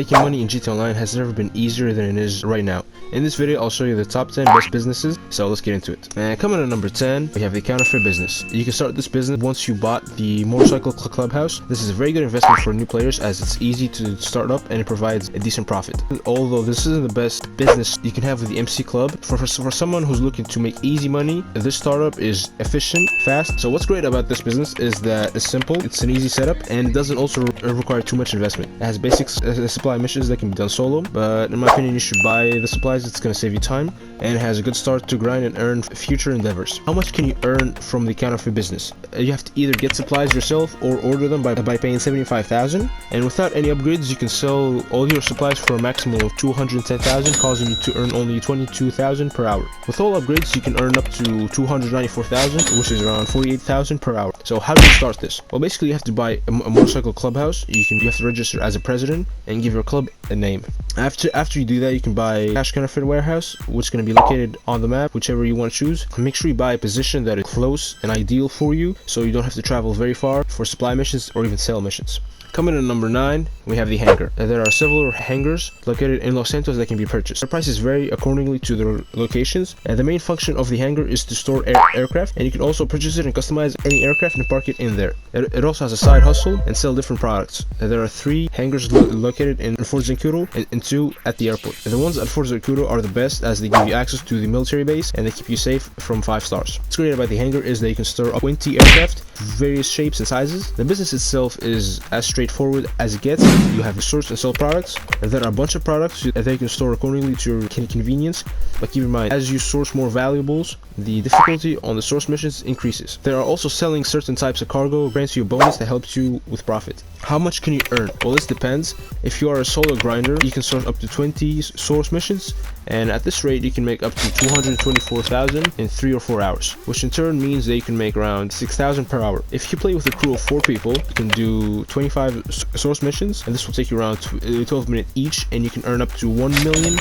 Making money in GTA Online has never been easier than it is right now. In this video, I'll show you the top 10 best businesses, so let's get into it. And coming at number 10, we have the counterfeit business. You can start this business once you bought the motorcycle clubhouse. This is a very good investment for new players as it's easy to start up and it provides a decent profit. Although this isn't the best business you can have with the MC Club, for someone who's looking to make easy money, this startup is efficient, fast. So what's great about this business is that it's simple, it's an easy setup, and it doesn't also require too much investment. It has basic supply missions that can be done solo, but in my opinion you should buy the supplies. It's going to save you time, and it has a good start to grind and earn future endeavors. How much can you earn from the counterfeit business? You have to either get supplies yourself or order them by paying $75,000, and without any upgrades you can sell all your supplies for a maximum of $210,000, causing you to earn only $22,000 per hour. With all upgrades you can earn up to $294,000, which is around $48,000 per hour. So how do you start this? Well, basically you have to buy a motorcycle clubhouse. You have to register as a president and give your club a name. After you do that, you can buy cash counterfeit warehouse, which is going to be located on the map, whichever you want to choose. Make sure you buy a position that is close and ideal for you, so you don't have to travel very far for supply missions or even sell missions. Coming in number 9, we have the hangar. There are several hangars located in Los Santos that can be purchased. The prices vary accordingly to their locations, and the main function of the hangar is to store aircraft, and you can also purchase it and customize any aircraft and park it in there. It also has a side hustle and sell different products. There are 3 hangars located in Fort Zancudo and 2 at the airport. The ones at Fort Zancudo are the best as they give you access to the military base and they keep you safe from 5 stars. What's great about the hangar is that you can store up 20 aircraft, various shapes and sizes. The business itself is as straightforward as it gets. You have to source and sell products. There are a bunch of products that you can store accordingly to your convenience, but keep in mind, as you source more valuables, the difficulty on the source missions increases. There are also selling certain types of cargo, grants you a bonus that helps you with profit. How much can you earn? Well, this depends. If you are a solo grinder, you can source up to 20 source missions, and at this rate you can make up to $224,000 in 3 or 4 hours, which in turn means that you can make around $6,000 per hour. If you play with a crew of 4 people, you can do 25 source missions, and this will take you around 12 minutes each, and you can earn up to $1 million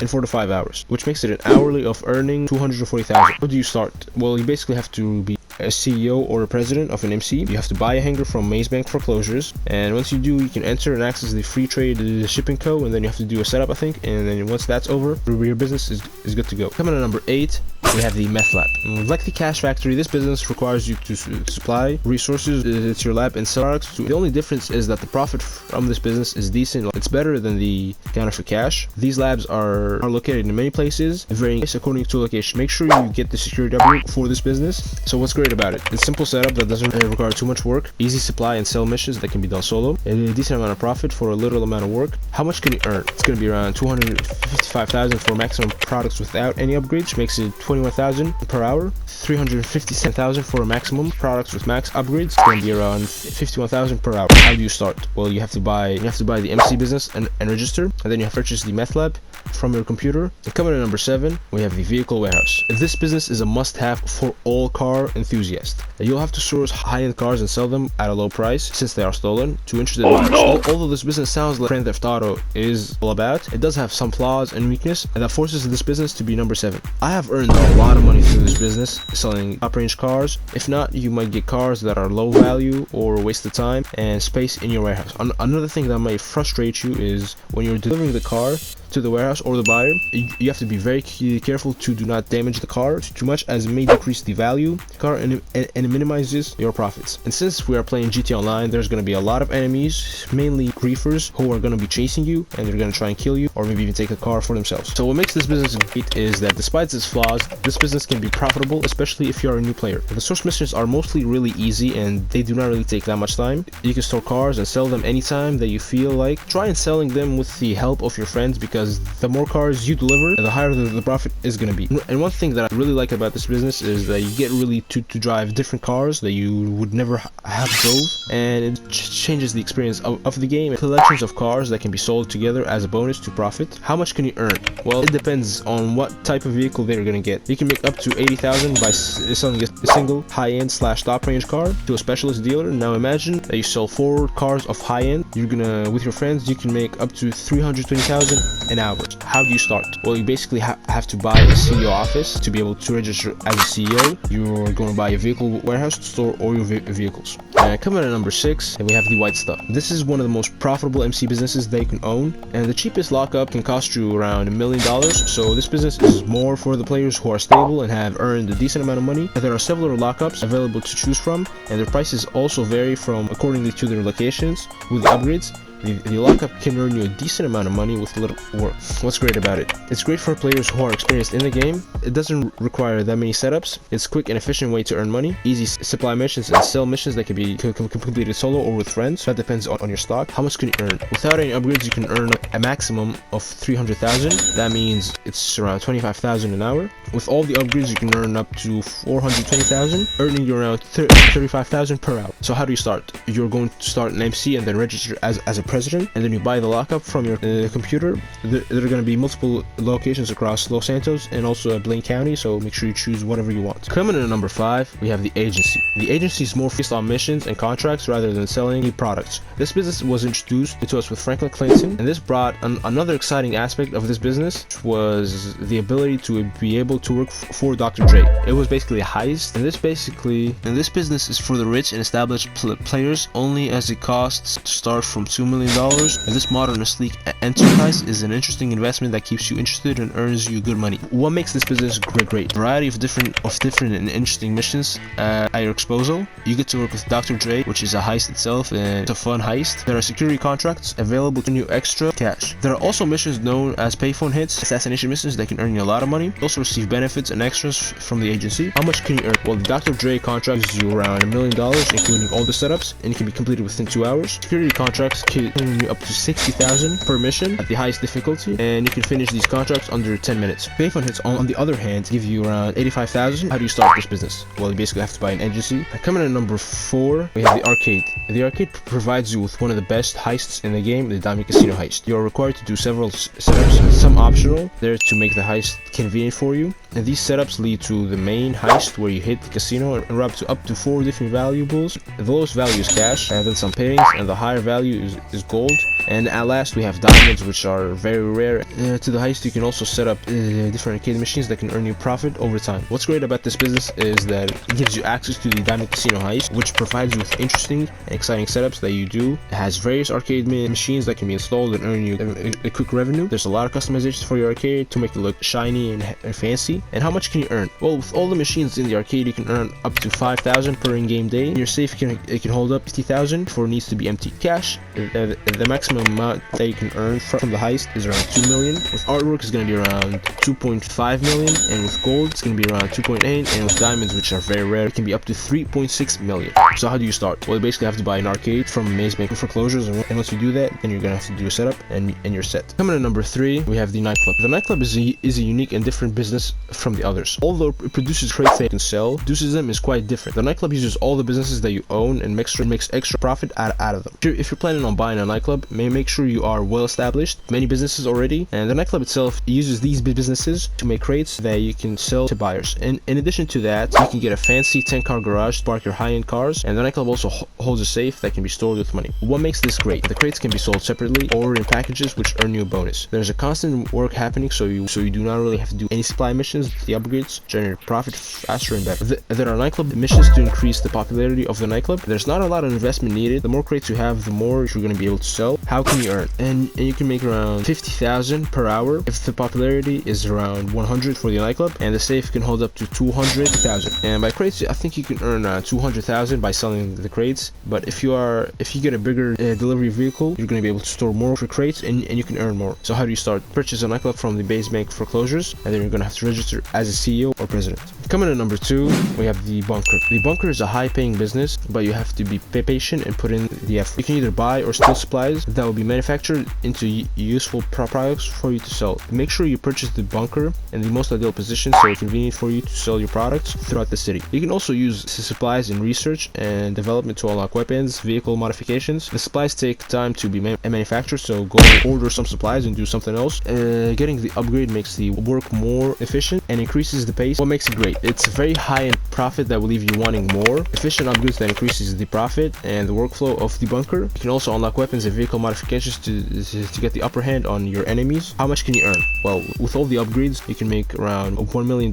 in 4 to 5 hours, which makes it an hourly of earning $240,000. How do you start? Well, you basically have to be a CEO or a president of an MC. You have to buy a hangar from Maze Bank Foreclosures, and once you do, you can enter and access the free trade shipping co, and then you have to do a setup, I think, and then once that's over, your business is good to go. Coming at number 8, we have the Meth Lab. Like the Cash Factory, this business requires you to supply resources to your lab and sell products. The only difference is that the profit from this business is decent. It's better than the counterfeit cash. These labs are located in many places, varying according to location. Make sure you get the security upgrade for this business. So what's great about it? It's simple setup that doesn't require too much work, easy supply and sell missions that can be done solo, and a decent amount of profit for a little amount of work. How much can you earn? It's going to be around $255,000 for maximum products without any upgrades, which makes it $21,000 per hour. $357,000 for maximum products with max upgrades. It's going to be around $51,000 per hour. How do you start? Well, you have to buy the MC business and register, and then you have to purchase the Meth Lab from your computer. And coming at number 7, we have the vehicle warehouse. This business is a must-have for all car enthusiasts. You'll have to source high-end cars and sell them at a low price since they are stolen to interested buyers. Although this business sounds like Grand Theft Auto is all about, it does have some flaws and weakness, and that forces this business to be number 7. I have earned a lot of money through this business selling top-range cars. If not, you might get cars that are low value or waste of time and space in your warehouse. Another thing that might frustrate you is when you're delivering the car to the warehouse or the buyer, you have to be very careful to do not damage the car too much, as it may decrease the value of the car and it minimizes your profits. And since we are playing GTA Online, there's going to be a lot of enemies, mainly griefers, who are going to be chasing you and they're going to try and kill you or maybe even take the car for themselves. So what makes this business great is that despite its flaws, this business can be profitable, especially if you're a new player. The source missions are mostly really easy and they do not really take that much time. You can store cars and sell them anytime that you feel like. Try and selling them with the help of your friends, because the more cars you deliver, the higher the profit is going to be. And one thing that I really like about this business is that you get really to drive different cars that you would never have drove, and it changes the experience of the game. Collections of cars that can be sold together as a bonus to profit. How much can you earn? Well, it depends on what type of vehicle they're going to get. You can make up to $80,000 by selling a single high-end slash top range car to a specialist dealer. Now imagine that you sell 4 cars of high-end. You're gonna, with your friends, you can make up to 320,000 an hour. How do you start? Well, you basically have to buy a CEO office to be able to register as a CEO. You're going to buy a vehicle warehouse to store all your vehicles. Coming at number 6, and we have the white stuff. This is one of the most profitable MC businesses that you can own, and the cheapest lockup can cost you around $1 million. So this business is more for the players who are stable and have earned a decent amount of money. There are several lockups available to choose from, and their prices also vary from accordingly to their locations. With the upgrades, the lockup can earn you a decent amount of money with little work. What's great about it? It's great for players who are experienced in the game. It doesn't require that many setups. It's a quick and efficient way to earn money. Easy supply missions and sell missions that can be completed solo or with friends. That depends on your stock. How much can you earn? Without any upgrades, you can earn a maximum of 300,000. That means it's around 25,000 an hour. With all the upgrades, you can earn up to 420,000, earning you around 35,000 per hour. So how do you start? You're going to start an MC and then register as a president, and then you buy the lockup from your computer. There are going to be multiple locations across Los Santos and also Blaine County, so make sure you choose whatever you want. Coming in at number 5, we have the agency. The agency is more focused on missions and contracts rather than selling any products. This business was introduced to us with Franklin Clinton, and this brought another exciting aspect of this business, which was the ability to be able to work for Dr. Dre. It was basically a heist, and this business is for the rich and established players only, as it costs to start from $2 million. And this modern and sleek enterprise is an interesting investment that keeps you interested and earns you good money. What makes this business great? Variety of different and interesting missions at your disposal. You get to work with Dr. Dre, which is a heist itself, and it's a fun heist. There are security contracts available to earn you extra cash. There are also missions known as payphone hits, assassination missions that can earn you a lot of money. You also receive benefits and extras from the agency. How much can you earn? Well, the Dr. Dre contract gives you around $1 million, including all the setups, and it can be completed within 2 hours. Security contracts can earn you up to 60,000 per mission at the highest difficulty, and you can finish these contracts under 10 minutes. Payphone hits, on the other hand, give you around 85,000. How do you start this business? Well, you basically have to buy an agency. Coming in at number 4, we have the arcade. The arcade provides you with one of the best heists in the game, the Diamond Casino heist. You are required to do several setups, some optional, there to make the heist convenient for you. And these setups lead to the main heist, where you hit the casino and rob up to 4 different valuables. The lowest value is cash, and then some paintings, and the higher value is gold. And at last, we have diamonds, which are very rare. To the heist, you can also set up different arcade machines that can earn you profit over time. What's great about this business is that it gives you access to the Diamond Casino heist, which provides you with interesting and exciting setups that you do. It has various arcade machines that can be installed and earn you a quick revenue. There's a lot of customizations for your arcade to make it look shiny and fancy. And how much can you earn? Well, with all the machines in the arcade, you can earn up to 5,000 per in-game day. In your safe can hold up 50,000 before it needs to be empty. Cash, the maximum amount that you can earn from the heist is around 2 million. With artwork, it's going to be around 2.5 million, and with gold, it's going to be around 2.8, and with diamonds, which are very rare, it can be up to 3.6 million. So how do you start? Well, you basically have to buy an arcade from Maze Bank foreclosures, and once you do that, then you're going to have to do a setup, and you're set. Coming to number 3, we have the Nightclub. The Nightclub is a unique and different business from the others. Although it produces crates that you can sell, produces them is quite different. The Nightclub uses all the businesses that you own and makes extra profit out of them. If you're planning on buying a Nightclub, make sure you are well established, many businesses already, and the Nightclub itself uses these businesses to make crates that you can sell to buyers. And in addition to that, you can get a fancy 10-car garage to park your high-end cars, and the Nightclub also holds a safe that can be stored with money. What makes this great? The crates can be sold separately or in packages, which earn you a bonus. There's a constant work happening, so you do not really have to do any supply missions. The upgrades generate profit faster and better. There are Nightclub missions to increase the popularity of the Nightclub. There's not a lot of investment needed. The more crates you have, the more you're going to be able to sell. How can you earn? And you can make around 50,000 per hour if the popularity is around 100 for the Nightclub, and the safe can hold up to 200,000. And by crates, I think you can earn 200,000 by selling the crates. But if you get a bigger delivery vehicle, you're going to be able to store more for crates, and you can earn more. So how do you start? Purchase a Nightclub from the Base Bank foreclosures, and then you're going to have to register as a CEO or president. Coming to number 2, we have the bunker. The bunker is a high-paying business, but you have to be patient and put in the effort. You can either buy or steal supplies that will be manufactured into useful products for you to sell. Make sure you purchase the bunker in the most ideal position so it's convenient for you to sell your products throughout the city. You can also use the supplies in research and development to unlock weapons, vehicle modifications. The supplies take time to be manufactured, so go order some supplies and do something else. Getting the upgrade makes the work more efficient and increases the pace. What makes it great? It's a very high in profit that will leave you wanting more. Efficient upgrades that increases the profit and the workflow of the bunker. You can also unlock weapons and vehicle modifications to get the upper hand on your enemies. How much can you earn? Well, with all the upgrades, you can make around $1 million.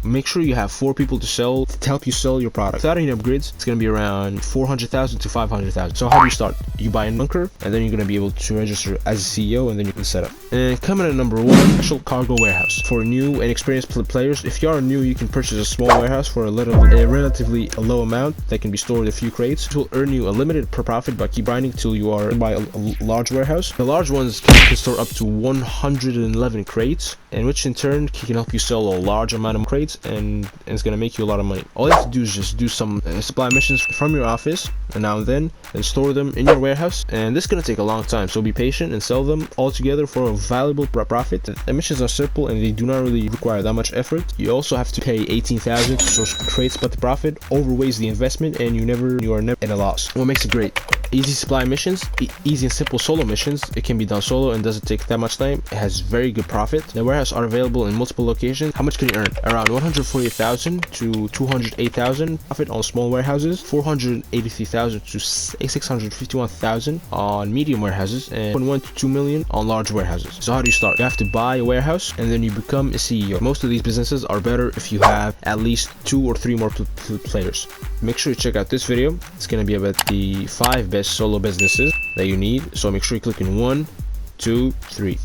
Make sure you have 4 people to help you sell your product. Without any upgrades, it's going to be around 400,000 to 500,000. So how do you start? You buy a bunker, and then you're going to be able to register as a CEO, and then you can set up. And coming at number 1, special cargo warehouse. For new and experienced players, if you are new, you can purchase a small warehouse for a relatively low amount that can be stored in a few crates. It will earn you a limited profit by keep grinding till you are by a large warehouse. The large ones can store up to 111 crates, and which in turn can help you sell a large amount of crates, and it's going to make you a lot of money. All you have to do is just do some supply missions from your office and now and then store them in your warehouse, and this is going to take a long time, so be patient and sell them all together for a valuable profit. The missions are simple and they do not really require that much effort. You also have to pay 18,000 to source crates, but the profit overweighs the investment and you are never at a loss. What makes it great? Easy supply missions, easy and simple solo missions. It can be done solo and doesn't take that much time. It has very good profit. The warehouse are available in multiple locations. How much can you earn? Around 148,000 to 208,000 profit on small warehouses, 483,000 to 651,000 on medium warehouses, and 1 to 2 million on large warehouses. So how do you start? You have to buy a warehouse and then you become a CEO. Most of these businesses are better if you have at least 2 or 3 more players. Make sure you check out this video. It's going to be about the 5 best solo businesses that you need, so make sure you click in 1, 2, 3.